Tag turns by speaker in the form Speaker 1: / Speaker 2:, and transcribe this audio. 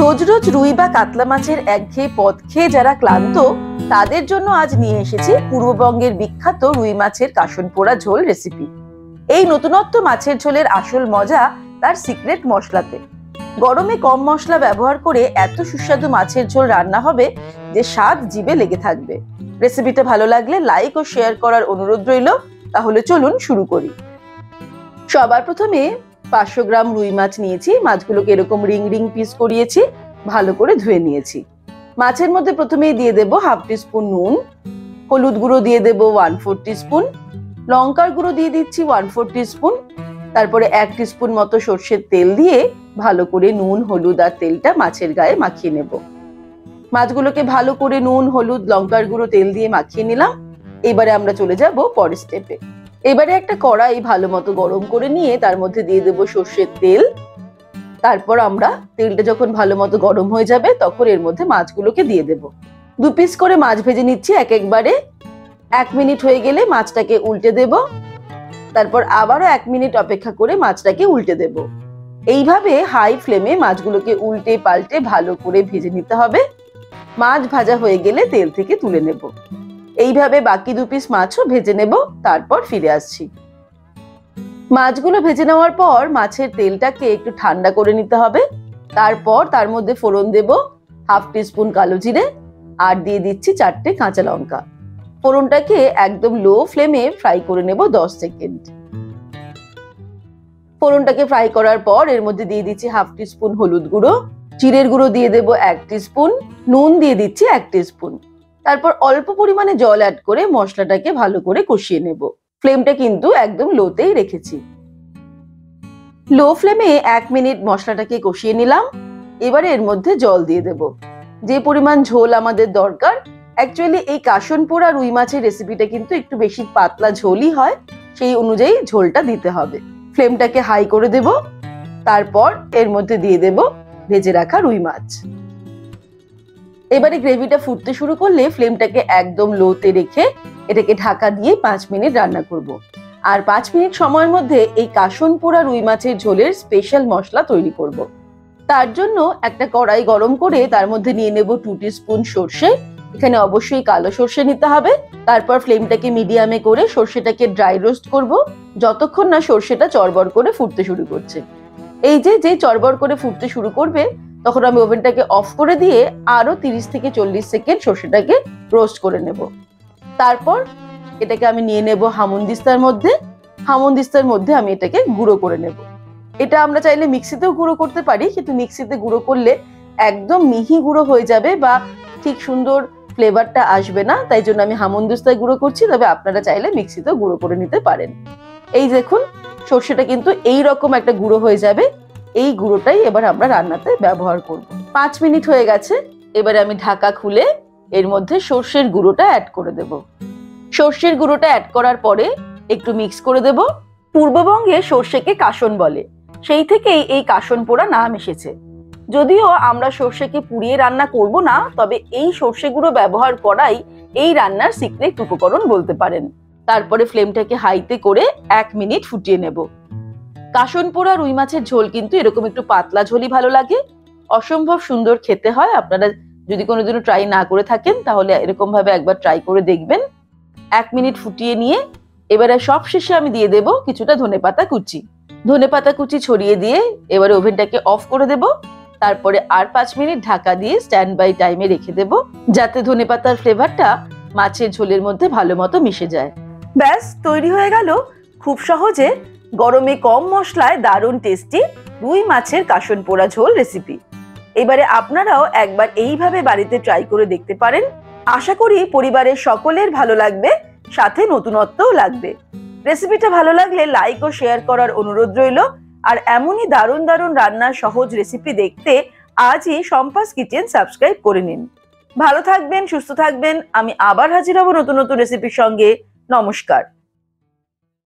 Speaker 1: রোজ রোজ রুই বা কাতলা মাছের একঘেয়ে পদ খেয়ে যারা ক্লান্ত তাদের জন্য আজ নিয়ে এসেছি পূর্ববঙ্গের বিখ্যাত রুই মাছের কাসন পোড়া ঝোল রেসিপি। এই নতুনত্ব মাছের ঝোলের আসল মজা তার সিক্রেট মশলাতে। গরমে কম মশলা ব্যবহার করে এত সুস্বাদু মাছের ঝোল রান্না হবে যে স্বাদ জিভে লেগে থাকবে। রেসিপিটা ভালো লাগলে লাইক ও শেয়ার করার অনুরোধ রইল। তাহলে চলুন শুরু করি। সবার প্রথমে 500 গ্রাম রুই মাছ নিয়েছি। মাছগুলোকে এরকম রিং রিং পিস করিয়েছি, ভালো করে ধুয়ে নিয়েছি। মাছের মধ্যে প্রথমেই দিয়ে দেব হাফ টিস্পুন নুন, হলুদ গুঁড়ো দিয়ে দেব 1/4 টিস্পুন, লঙ্কার গুঁড়ো দিয়ে দিচ্ছি 1/4 টিস্পুন, তারপরে 1 টিস্পুন মতো সর্ষের তেল দিয়ে ভালো করে নুন, হলুদ আর তেলটা মাছের গায়ে মাখিয়ে নেব। মাছগুলোকে ভালো করে নুন, হলুদ, লঙ্কার গুঁড়ো, তেল দিয়ে মাখিয়ে নিলাম। এবারে আমরা চলে যাব পরের স্টেপে। এবারে একটা কড়াই ভালো মতো গরম করে নিয়ে তার মধ্যে দিয়ে দেব সর্ষের তেল। তারপর আমরা তেলটা যখন ভালো মতো গরম হয়ে যাবে তখন এর মধ্যে মাছগুলোকে দিয়ে দেব। 2 পিস করে মাছ ভেজে নিচ্ছি একবারে। 1 মিনিট হয়ে গেলে মাছটাকে উল্টে দেব। তারপর আবারও 1 মিনিট অপেক্ষা করে মাছটাকে উল্টে দেব। এইভাবে হাই ফ্লেমে মাছগুলোকে উল্টে পাল্টে ভালো করে ভেজে নিতে হবে। মাছ ভাজা হয়ে গেলে তেল থেকে তুলে নেব। এইভাবে বাকি 2 পিস মাছও ভেজে নেব, তারপর ফিরে আসছি। মাছগুলো ভেজে নেওয়ার পর মাছের তেলটাকে একটু ঠান্ডা করে নিতে হবে। তারপর তার মধ্যে ফোড়ন দেব হাফ টিস্পুন কালো জিরে আর দিয়ে দিচ্ছি 4টে কাঁচা লঙ্কা। ফোড়নটাকে একদম লো ফ্লেমে ফ্রাই করে নেব 10 সেকেন্ড। ফোড়নটাকে ফ্রাই করার পর এর মধ্যে দিয়ে দিচ্ছি হাফ টিস্পুন হলুদ গুঁড়ো, জিরের গুঁড়ো দিয়ে দেব 1 টিস্পুন, নুন দিয়ে দিচ্ছি 1 টিস্পুন। তারপর অল্প পরিমাণে জল অ্যাড করে মশলাটাকে ভালো করে কষিয়ে নেব। ফ্লেমটা কিন্তু একদম লোতেই রেখেছি। লো ফ্লেমে 1 মিনিট মশলাটাকে কষিয়ে নিলাম। এবারে এর মধ্যে জল দিয়ে দেব। যে পরিমাণ ঝোল আমাদের দরকার, অ্যাকচুয়ালি এই কাসন পোড়া রুই মাছের রেসিপিটা কিন্তু একটু বেশি পাতলা ঝোলই হয়, সেই অনুযায়ী ঝোলটা দিতে হবে। ফ্লেমটাকে হাই করে দেব। তারপর এর মধ্যে দিয়ে দেব ভেজে রাখা রুই মাছ। এবারে গ্রেভিটা ফুটতে শুরু করলে ফ্লেমটাকে একদম লোতে রেখে এটাকে ঢাকা দিয়ে 5 মিনিট রান্না করব। আর 5 মিনিট সময়ের মধ্যে এই কাসন পোড়া রুই মাছের ঝোলের স্পেশাল মশলা তৈরি করব। তার জন্য একটা কড়াই গরম করে তার মধ্যে নিয়ে নেব 2 টিস্পুন সর্ষে। এখানে অবশ্যই কালো সর্ষে নিতে হবে। তারপর ফ্লেমটাকে মিডিয়ামে করে সর্ষেটাকে ড্রাই রোস্ট করব যতক্ষণ না সর্ষেটা চড়বড় করে ফুটতে শুরু করছে। এই যে চড়বড় করে ফুটতে শুরু করবে তখন আমি ওভেনটাকে অফ করে দিয়ে আরো 30 থেকে 40 সেকেন্ড সর্ষেটাকে রোস্ট করে নেব। তারপর এটাকে আমি নিয়ে নেব হামুনদিস্তার মধ্যে। হামুনদিস্তার মধ্যে আমি এটাকে গুঁড়ো করে নেব। এটা আমরা চাইলে মিক্সিতেও গুঁড়ো করতে পারি, কিন্তু মিক্সিতে গুঁড়ো করলে একদম মিহি গুঁড়ো হয়ে যাবে বা ঠিক সুন্দর ফ্লেভারটা আসবে না। তাই জন্য আমি হামুনদিস্তায় গুঁড়ো করছি, তবে আপনারা চাইলে মিক্সিতেও গুঁড়ো করে নিতে পারেন। এই দেখুন সর্ষেটা কিন্তু এই রকম একটা গুঁড়ো হয়ে যাবে। এই গুঁড়োটাই এবার আমরা রান্নাতে ব্যবহার করব। 5 মিনিট হয়ে গেছে। এবারে আমি ঢাকা খুলে এর মধ্যে সর্ষের গুঁড়োটা অ্যাড করে দেব। সর্ষের গুঁড়োটা অ্যাড করার পরে একটু মিক্স করে দেব। পূর্ববঙ্গে সর্ষেকে কাসন বলে, সেই থেকেই এই কাসন পোড়া নাম এসেছে। যদিও আমরা সর্ষেকে পুড়িয়ে রান্না করব না, তবে এই সর্ষে গুঁড়ো ব্যবহার করাই এই রান্নার সিক্রেট উপকরণ বলতে পারেন। তারপরে ফ্লেমটাকে হাইতে করে 1 মিনিট ফুটিয়ে নেব। কাসন পোড়া রুই মাছের ঝোল কিন্তু এরকম একটু পাতলা ঝোলই ভালো লাগে, অসম্ভব সুন্দর খেতে হয়। আপনারা যদি কোনোদিনও ট্রাই না করে থাকেন তাহলে এরকম ভাবে একবার ট্রাই করে দেখবেন। 1 মিনিট ফুটিয়ে নিয়ে এবারে সব শেষে আমি দিয়ে দেব কিছুটা ধনেপাতা কুচি। ধনেপাতা কুচি ছড়িয়ে দিয়ে এবারে ওভেনটাকে অফ করে দেব। তারপরে আর 5 মিনিট ঢাকা দিয়ে স্ট্যান্ড বাই টাইমে রেখে দেব, যাতে ধনেপাতার ফ্লেভারটা মাছের ঝোলের মধ্যে ভালো মতো মিশে যায়। ব্যাস তৈরি হয়ে গেল খুব সহজে গরমে কম মশলায় দারুণ টেস্টি রুই মাছের কাসন পোড়া ঝোল রেসিপি। এবারে আপনারাও একবার এইভাবে বাড়িতে ট্রাই করে দেখতে পারেন। আশা করি পরিবারের সকলের ভালো লাগবে, সাথে নতুনত্বও লাগবে। রেসিপিটা ভালো লাগলে লাইক ও শেয়ার করার অনুরোধ রইল। আর এমনই দারুণ দারুণ রান্নার সহজ রেসিপি দেখতে আজই সম্পাস কিচেন সাবস্ক্রাইব করে নিন। ভালো থাকবেন, সুস্থ থাকবেন। আমি আবার হাজির হব নতুন নতুন রেসিপির সঙ্গে। নমস্কার।